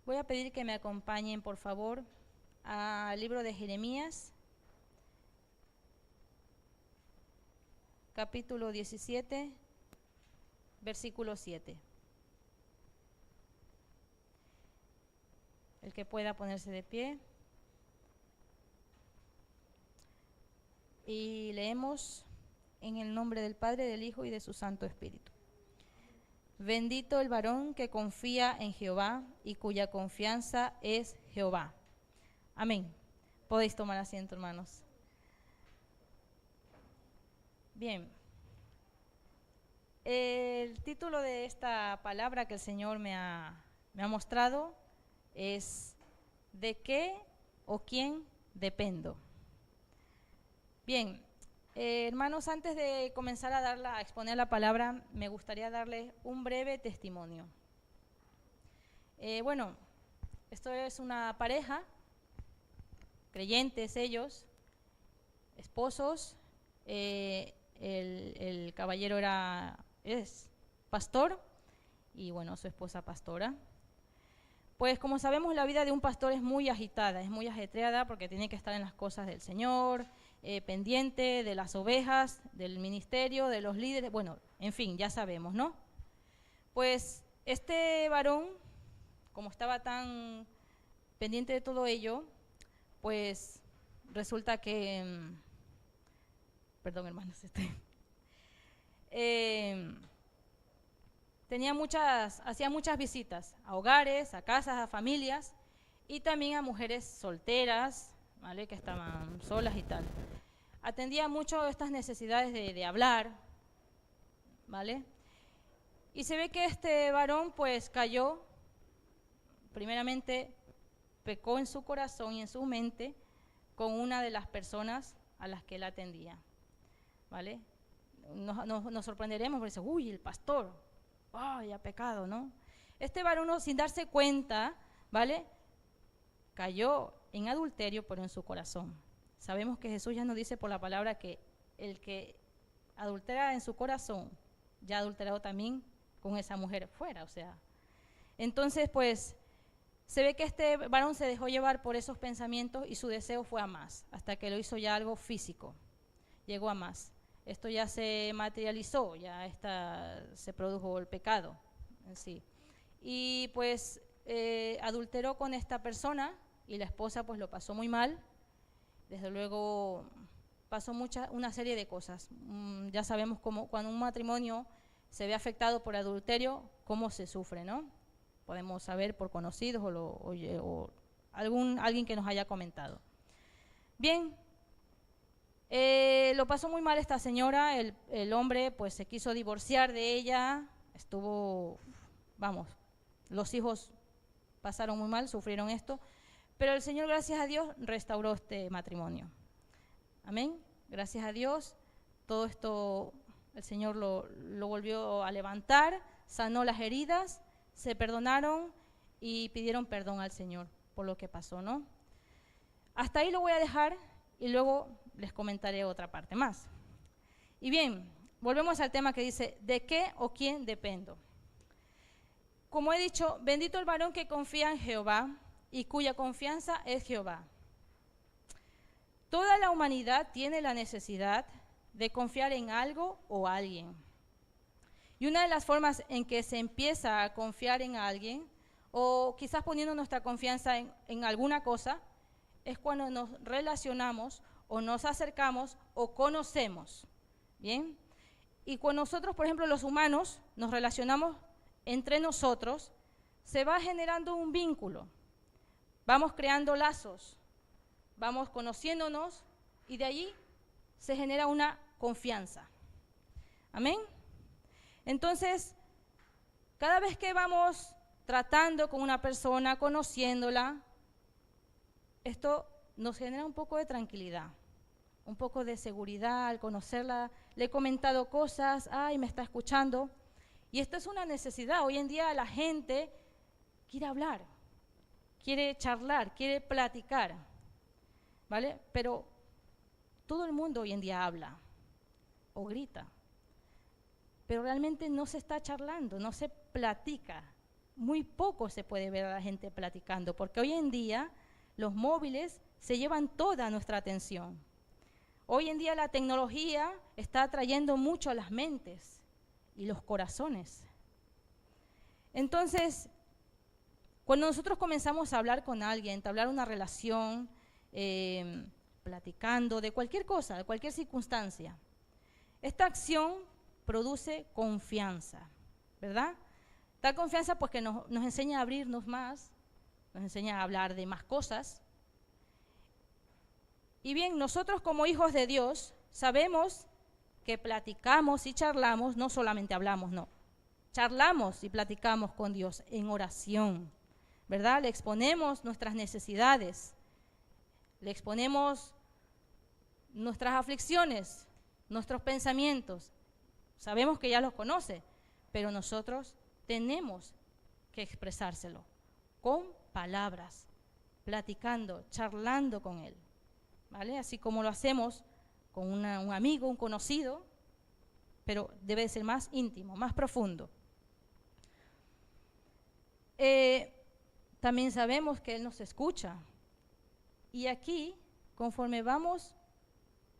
Voy a pedir que me acompañen, por favor, al libro de Jeremías, capítulo 17, versículo 7. El que pueda ponerse de pie. Y leemos en el nombre del Padre, del Hijo y de su Santo Espíritu. Bendito el varón que confía en Jehová y cuya confianza es Jehová. Amén. Podéis tomar asiento, hermanos. Bien. El título de esta palabra que el Señor me ha mostrado es ¿de qué o quién dependo? Bien, hermanos, antes de comenzar a exponer la palabra, me gustaría darles un breve testimonio. Bueno, esto es una pareja, creyentes ellos, esposos. El caballero es pastor y bueno, su esposa pastora. Pues como sabemos, la vida de un pastor es muy agitada, es muy ajetreada porque tiene que estar en las cosas del Señor, pendiente de las ovejas, del ministerio, de los líderes, bueno, en fin, ya sabemos, ¿no? Pues este varón, como estaba tan pendiente de todo ello, pues resulta que, perdón hermanos, hacía muchas visitas a hogares, a casas, a familias y también a mujeres solteras, ¿vale?, que estaban solas y tal. Atendía mucho estas necesidades de hablar, ¿vale? Y se ve que este varón pues cayó, primeramente pecó en su corazón y en su mente con una de las personas a las que él atendía, ¿vale? Nos sorprenderemos porque dice, uy, el pastor, ¡ay, ha pecado!, ¿no? Este varón, sin darse cuenta, ¿vale?, cayó en adulterio, pero en su corazón. Sabemos que Jesús ya nos dice por la palabra que el que adultera en su corazón, ya ha adulterado también con esa mujer fuera, o sea. Entonces, pues, se ve que este varón se dejó llevar por esos pensamientos y su deseo fue a más, hasta que lo hizo ya algo físico, llegó a más. Esto ya se materializó, ya se produjo el pecado en sí. Y pues adulteró con esta persona y la esposa pues lo pasó muy mal. Desde luego pasó una serie de cosas. Ya sabemos cómo cuando un matrimonio se ve afectado por adulterio, cómo se sufre, ¿no? Podemos saber por conocidos o alguien que nos haya comentado. Bien. Lo pasó muy mal esta señora, el hombre pues se quiso divorciar de ella, los hijos pasaron muy mal, sufrieron esto, pero el Señor, gracias a Dios, restauró este matrimonio. Amén, gracias a Dios, todo esto el Señor lo volvió a levantar, sanó las heridas, se perdonaron y pidieron perdón al Señor por lo que pasó, ¿no? Hasta ahí lo voy a dejar y luego les comentaré otra parte más. Y bien, volvemos al tema que dice, ¿de qué o quién dependo? Como he dicho, bendito el varón que confía en Jehová y cuya confianza es Jehová. Toda la humanidad tiene la necesidad de confiar en algo o alguien. Y una de las formas en que se empieza a confiar en alguien, o quizás poniendo nuestra confianza en alguna cosa, es cuando nos relacionamos o nos acercamos o conocemos, ¿bien? Y cuando nosotros, por ejemplo, los humanos, nos relacionamos entre nosotros, se va generando un vínculo, vamos creando lazos, vamos conociéndonos y de allí se genera una confianza. ¿Amén? Entonces, cada vez que vamos tratando con una persona, conociéndola, esto nos genera un poco de tranquilidad, un poco de seguridad al conocerla. Le he comentado cosas, ay, me está escuchando. Y esto es una necesidad. Hoy en día la gente quiere hablar, quiere charlar, quiere platicar, ¿vale? Pero todo el mundo hoy en día habla o grita, pero realmente no se está charlando, no se platica, muy poco se puede ver a la gente platicando, porque hoy en día los móviles se llevan toda nuestra atención. Hoy en día la tecnología está atrayendo mucho a las mentes y los corazones. Entonces, cuando nosotros comenzamos a hablar con alguien, entablar una relación, platicando de cualquier cosa, de cualquier circunstancia, esta acción produce confianza, ¿verdad? Tal confianza pues que nos enseña a abrirnos más, nos enseña a hablar de más cosas. Y bien, nosotros como hijos de Dios sabemos que platicamos y charlamos, no solamente hablamos, no. Charlamos y platicamos con Dios en oración, ¿verdad? Le exponemos nuestras necesidades, le exponemos nuestras aflicciones, nuestros pensamientos. Sabemos que ya los conoce, pero nosotros tenemos que expresárselo con palabras, platicando, charlando con Él, ¿vale? Así como lo hacemos con un amigo, un conocido, pero debe de ser más íntimo, más profundo. También sabemos que Él nos escucha. Y aquí, conforme vamos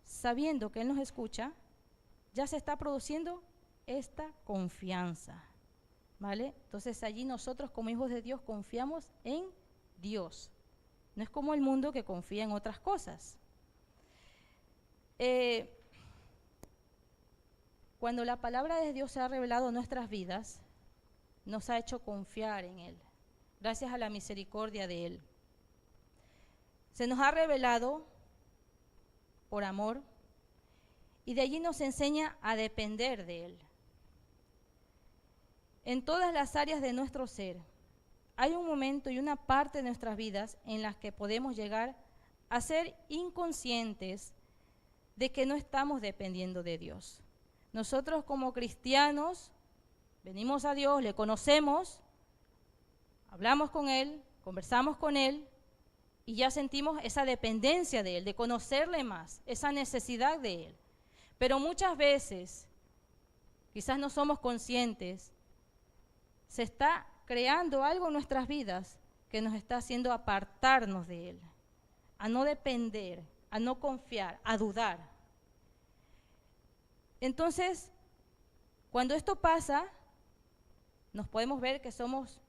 sabiendo que Él nos escucha, ya se está produciendo esta confianza, ¿vale? Entonces allí nosotros como hijos de Dios confiamos en Dios. No es como el mundo que confía en otras cosas. Cuando la palabra de Dios se ha revelado en nuestras vidas, nos ha hecho confiar en Él, gracias a la misericordia de Él. Se nos ha revelado por amor y de allí nos enseña a depender de Él. En todas las áreas de nuestro ser, hay un momento y una parte de nuestras vidas en las que podemos llegar a ser inconscientes de que no estamos dependiendo de Dios. Nosotros como cristianos venimos a Dios, le conocemos, hablamos con Él, conversamos con Él y ya sentimos esa dependencia de Él, de conocerle más, esa necesidad de Él. Pero muchas veces, quizás no somos conscientes, se está creando algo en nuestras vidas que nos está haciendo apartarnos de Él, a no depender, a no confiar, a dudar. Entonces, cuando esto pasa, nos podemos ver que somos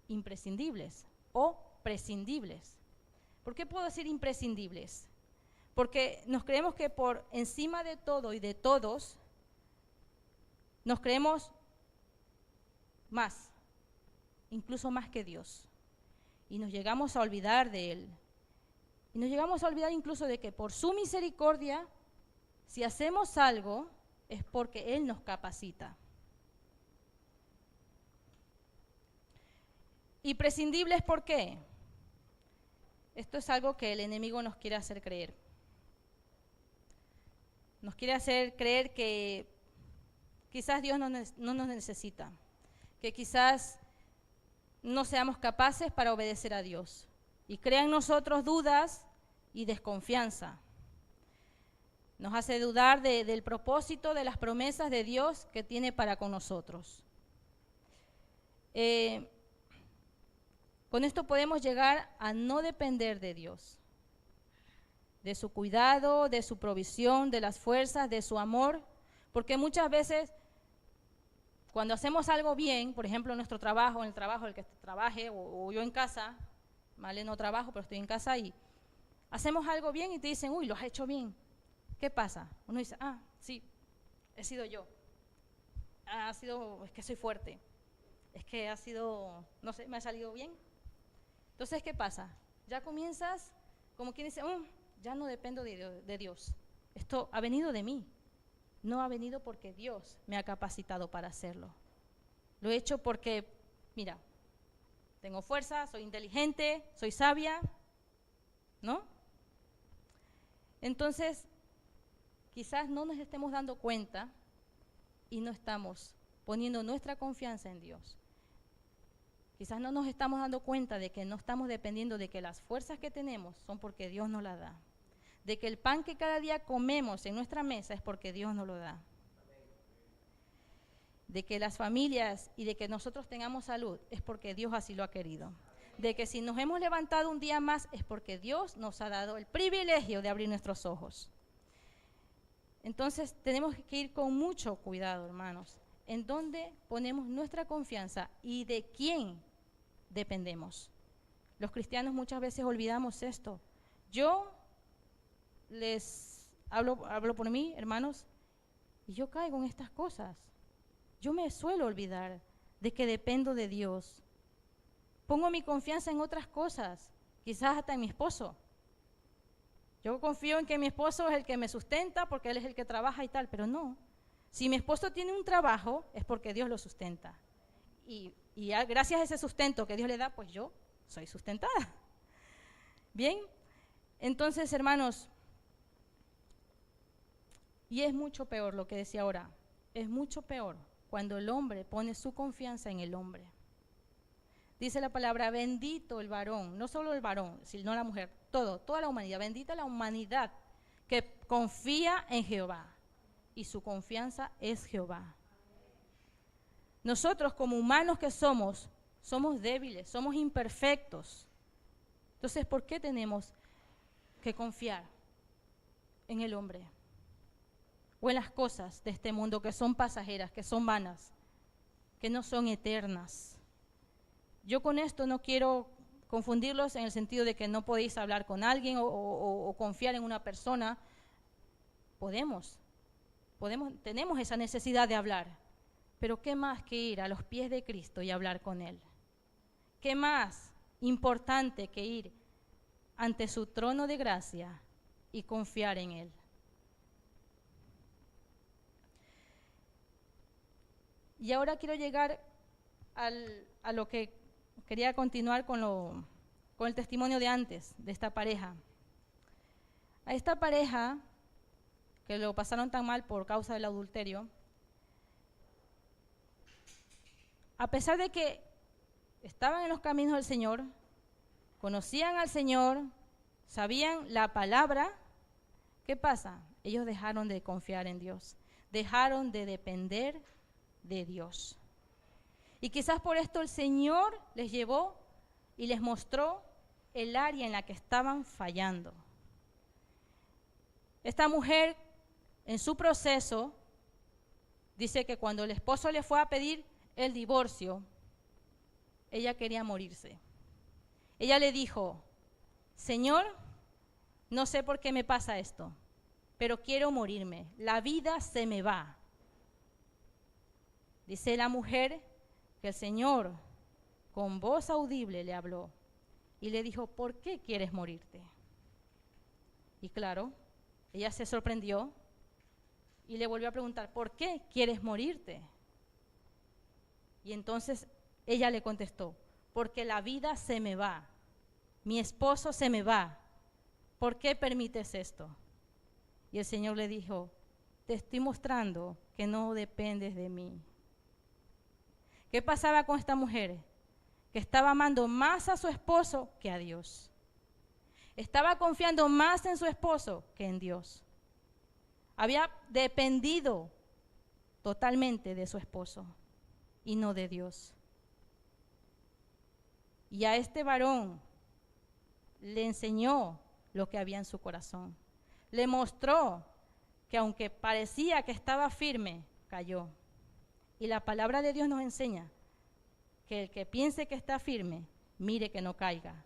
imprescindibles o prescindibles. ¿Por qué puedo decir imprescindibles? Porque nos creemos que por encima de todo y de todos, nos creemos más, incluso más que Dios. Y nos llegamos a olvidar de Él. Y nos llegamos a olvidar incluso de que por su misericordia, si hacemos algo, es porque Él nos capacita. ¿Y prescindibles por qué? Esto es algo que el enemigo nos quiere hacer creer. Nos quiere hacer creer que quizás Dios no nos necesita, que quizás no seamos capaces para obedecer a Dios. Y crea en nosotros dudas y desconfianza. Nos hace dudar del propósito, de las promesas de Dios que tiene para con nosotros. Con esto podemos llegar a no depender de Dios, de su cuidado, de su provisión, de las fuerzas, de su amor, porque muchas veces cuando hacemos algo bien, por ejemplo en nuestro trabajo, en el trabajo el que trabaje, o yo en casa, ¿vale? No trabajo, pero estoy en casa y hacemos algo bien y te dicen, uy, lo has hecho bien. ¿Qué pasa? Uno dice, sí, he sido yo. Es que soy fuerte. Es que ha sido, no sé, me ha salido bien. Entonces, ¿qué pasa? Ya comienzas, como quien dice, ya no dependo de Dios. Esto ha venido de mí. No ha venido porque Dios me ha capacitado para hacerlo. Lo he hecho porque, mira, tengo fuerza, soy inteligente, soy sabia, ¿no? Entonces, quizás no nos estemos dando cuenta y no estamos poniendo nuestra confianza en Dios. Quizás no nos estamos dando cuenta de que no estamos dependiendo de que las fuerzas que tenemos son porque Dios nos las da. De que el pan que cada día comemos en nuestra mesa es porque Dios nos lo da. de que las familias y de que nosotros tengamos salud es porque Dios así lo ha querido. De que si nos hemos levantado un día más es porque Dios nos ha dado el privilegio de abrir nuestros ojos. Entonces tenemos que ir con mucho cuidado, hermanos, en dónde ponemos nuestra confianza y de quién dependemos. Los cristianos muchas veces olvidamos esto. Yo les hablo por mí, hermanos, y yo caigo en estas cosas. Yo me suelo olvidar de que dependo de Dios. Pongo mi confianza en otras cosas, quizás hasta en mi esposo. Yo confío en que mi esposo es el que me sustenta porque él es el que trabaja y tal, pero no. Si mi esposo tiene un trabajo es porque Dios lo sustenta. Y gracias a ese sustento que Dios le da, pues yo soy sustentada. Bien, entonces, hermanos, y es mucho peor lo que decía ahora, es mucho peor cuando el hombre pone su confianza en el hombre. Dice la palabra, bendito el varón, no solo el varón, sino la mujer, toda la humanidad, bendita la humanidad que confía en Jehová y su confianza es Jehová. Nosotros como humanos que somos débiles, somos imperfectos. Entonces, ¿por qué tenemos que confiar en el hombre o en las cosas de este mundo que son pasajeras, que son vanas, que no son eternas? Yo con esto no quiero confundirlos en el sentido de que no podéis hablar con alguien o confiar en una persona. Tenemos esa necesidad de hablar, pero ¿qué más que ir a los pies de Cristo y hablar con Él? ¿Qué más importante que ir ante su trono de gracia y confiar en Él? Y ahora quiero llegar a lo que quería continuar con el testimonio de antes, de esta pareja. A esta pareja, que lo pasaron tan mal por causa del adulterio, a pesar de que estaban en los caminos del Señor, conocían al Señor, sabían la palabra, ¿qué pasa? Ellos dejaron de confiar en Dios, dejaron de depender de Dios. Y quizás por esto el Señor les llevó y les mostró el área en la que estaban fallando. Esta mujer, en su proceso, dice que cuando el esposo le fue a pedir el divorcio, ella quería morirse. Ella le dijo, Señor, no sé por qué me pasa esto, pero quiero morirme, la vida se me va. Dice la mujer que el Señor con voz audible le habló y le dijo, ¿por qué quieres morirte? Y claro, ella se sorprendió y le volvió a preguntar, ¿por qué quieres morirte? Y entonces ella le contestó, porque la vida se me va, mi esposo se me va, ¿por qué permites esto? Y el Señor le dijo, te estoy mostrando que no dependes de mí. ¿Qué pasaba con esta mujer? Que estaba amando más a su esposo que a Dios. Estaba confiando más en su esposo que en Dios. Había dependido totalmente de su esposo y no de Dios. Y a este varón le enseñó lo que había en su corazón. Le mostró que aunque parecía que estaba firme, cayó. Y la palabra de Dios nos enseña que el que piense que está firme, mire que no caiga.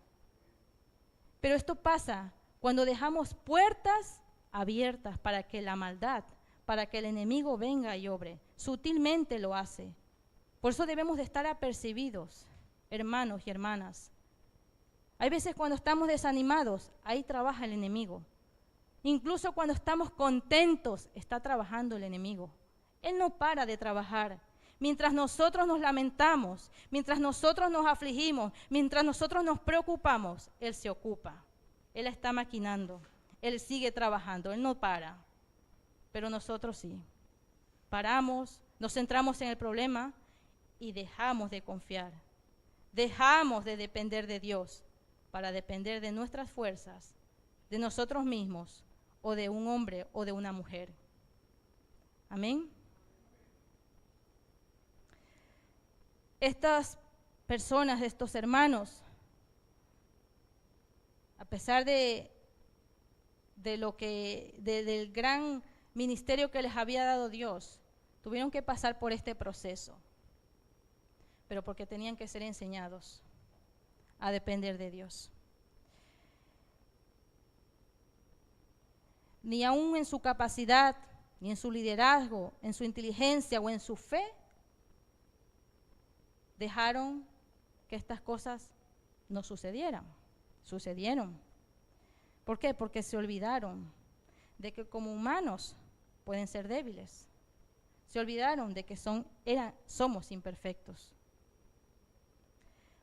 Pero esto pasa cuando dejamos puertas abiertas para que la maldad, para que el enemigo venga y obre. Sutilmente lo hace. Por eso debemos de estar apercibidos, hermanos y hermanas. Hay veces cuando estamos desanimados, ahí trabaja el enemigo. Incluso cuando estamos contentos, está trabajando el enemigo. Él no para de trabajar. Mientras nosotros nos lamentamos, mientras nosotros nos afligimos, mientras nosotros nos preocupamos, Él se ocupa. Él está maquinando. Él sigue trabajando. Él no para. Pero nosotros sí. Paramos, nos centramos en el problema y dejamos de confiar. Dejamos de depender de Dios para depender de nuestras fuerzas, de nosotros mismos o de un hombre o de una mujer. Amén. estas personas, estos hermanos, a pesar del gran ministerio que les había dado Dios, tuvieron que pasar por este proceso, pero porque tenían que ser enseñados a depender de Dios. Ni aún en su capacidad, ni en su liderazgo, en su inteligencia o en su fe, dejaron que estas cosas no sucedieran. Sucedieron. ¿Por qué? Porque se olvidaron de que como humanos pueden ser débiles. Se olvidaron de que somos imperfectos.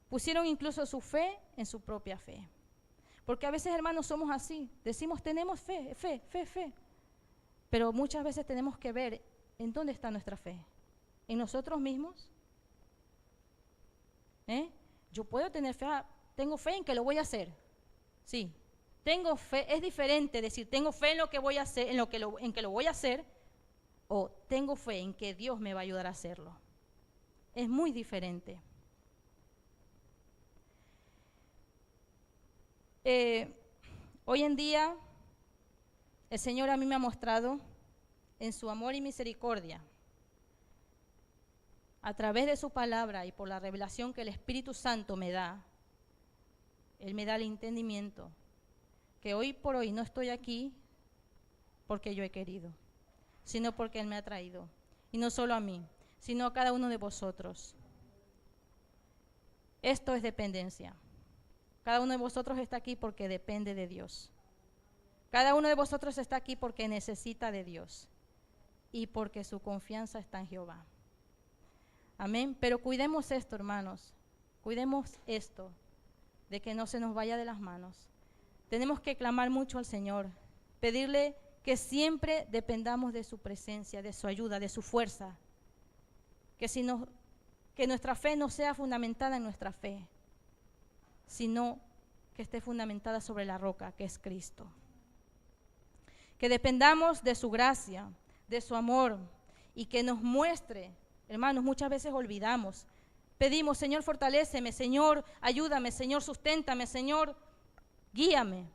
Pusieron incluso su fe en su propia fe. Porque a veces, hermanos, somos así. Decimos, tenemos fe. Pero muchas veces tenemos que ver en dónde está nuestra fe. ¿En nosotros mismos? Yo puedo tener fe, tengo fe en que lo voy a hacer. Sí, tengo fe. Es diferente decir, tengo fe en lo que voy a hacer, en que lo voy a hacer, o tengo fe en que Dios me va a ayudar a hacerlo. Es muy diferente. Hoy en día, el Señor a mí me ha mostrado en su amor y misericordia, a través de su palabra y por la revelación que el Espíritu Santo me da, Él me da el entendimiento que hoy por hoy no estoy aquí porque yo he querido, sino porque Él me ha traído. Y no solo a mí, sino a cada uno de vosotros. Esto es dependencia. Cada uno de vosotros está aquí porque depende de Dios. Cada uno de vosotros está aquí porque necesita de Dios y porque su confianza está en Jehová. Amén. Pero cuidemos esto, hermanos. Cuidemos esto, de que no se nos vaya de las manos. Tenemos que clamar mucho al Señor, pedirle que siempre dependamos de su presencia, de su ayuda, de su fuerza. Que nuestra fe no sea fundamentada en nuestra fe, sino que esté fundamentada sobre la roca, que es Cristo. Que dependamos de su gracia, de su amor, y que nos muestre. Hermanos, muchas veces olvidamos. Pedimos, Señor, fortaléceme, Señor, ayúdame, Señor, susténtame, Señor, guíame.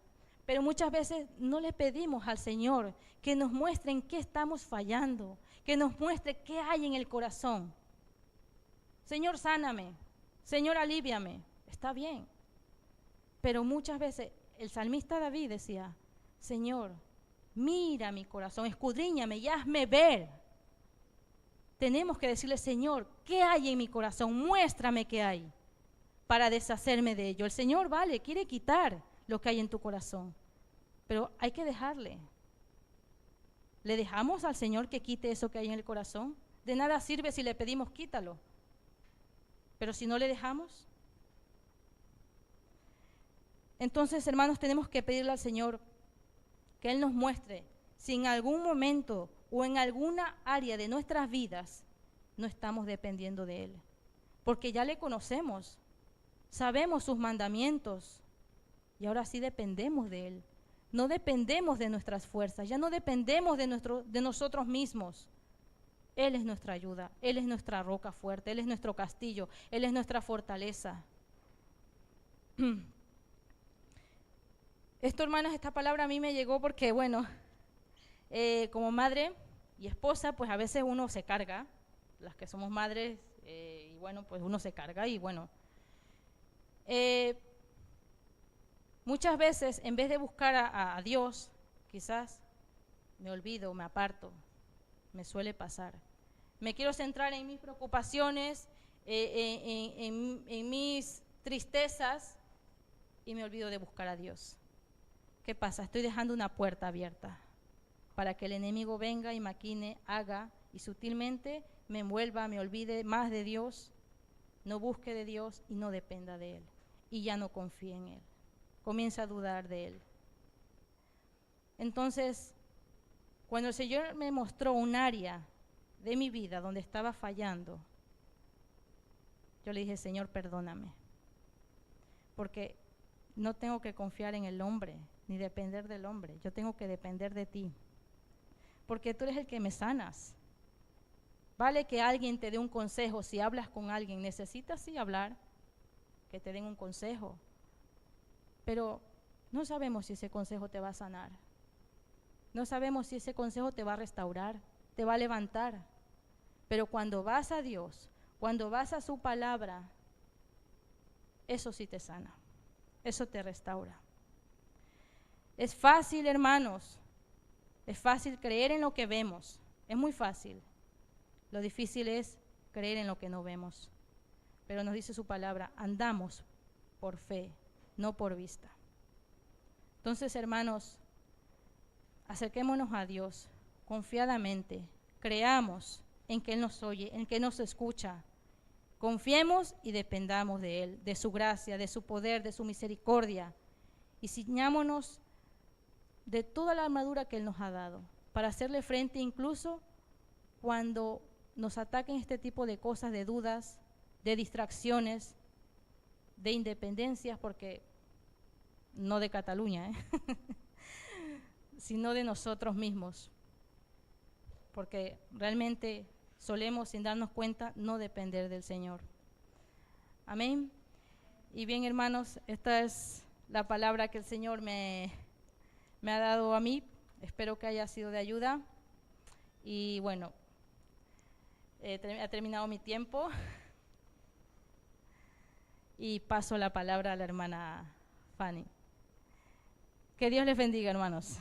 Pero muchas veces no le pedimos al Señor que nos muestre en qué estamos fallando, que nos muestre qué hay en el corazón. Señor, sáname, Señor, alíviame. Está bien. Pero muchas veces el salmista David decía, Señor, mira mi corazón, escudriñame y hazme ver. Tenemos que decirle, Señor, ¿qué hay en mi corazón? Muéstrame qué hay para deshacerme de ello. El Señor, quiere quitar lo que hay en tu corazón, pero hay que dejarle. ¿Le dejamos al Señor que quite eso que hay en el corazón? De nada sirve si le pedimos, quítalo. Pero si no le dejamos, entonces, hermanos, tenemos que pedirle al Señor que Él nos muestre si en algún momento o en alguna área de nuestras vidas no estamos dependiendo de Él. Porque ya le conocemos, sabemos sus mandamientos y ahora sí dependemos de Él. No dependemos de nuestras fuerzas, ya no dependemos de nosotros mismos. Él es nuestra ayuda, Él es nuestra roca fuerte, Él es nuestro castillo, Él es nuestra fortaleza. Esto, hermanos, esta palabra a mí me llegó porque, como madre y esposa, pues a veces uno se carga, las que somos madres, pues uno se carga muchas veces en vez de buscar a Dios, quizás me olvido, me aparto, me suele pasar. Me quiero centrar en mis preocupaciones, en mis tristezas y me olvido de buscar a Dios. ¿Qué pasa? Estoy dejando una puerta abierta para que el enemigo venga y maquine, haga y sutilmente me envuelva, me olvide más de Dios, no busque de Dios y no dependa de Él. Y ya no confíe en Él. Comienza a dudar de Él. Entonces, cuando el Señor me mostró un área de mi vida donde estaba fallando, yo le dije, Señor, perdóname. Porque no tengo que confiar en el hombre, ni depender del hombre. Yo tengo que depender de ti. Porque tú eres el que me sanas. Vale que alguien te dé un consejo. Si hablas con alguien, necesitas sí hablar, que te den un consejo. Pero no sabemos si ese consejo te va a sanar. No sabemos si ese consejo te va a restaurar, te va a levantar. Pero cuando vas a Dios, cuando vas a su palabra, eso sí te sana, eso te restaura. Es fácil, hermanos, es fácil creer en lo que vemos, es muy fácil. Lo difícil es creer en lo que no vemos. Pero nos dice su palabra, andamos por fe, no por vista. Entonces, hermanos, acerquémonos a Dios confiadamente, creamos en que Él nos oye, en que nos escucha. Confiemos y dependamos de Él, de su gracia, de su poder, de su misericordia. Y ciñámonos de toda la armadura que Él nos ha dado, para hacerle frente incluso cuando nos ataquen este tipo de cosas, de dudas, de distracciones, de independencias, porque no de Cataluña, sino de nosotros mismos, porque realmente solemos, sin darnos cuenta, no depender del Señor. Amén. Y bien, hermanos, esta es la palabra que el Señor me ha dado a mí. Espero que haya sido de ayuda. Y bueno, ha terminado mi tiempo. Y paso la palabra a la hermana Fanny. Que Dios les bendiga, hermanos.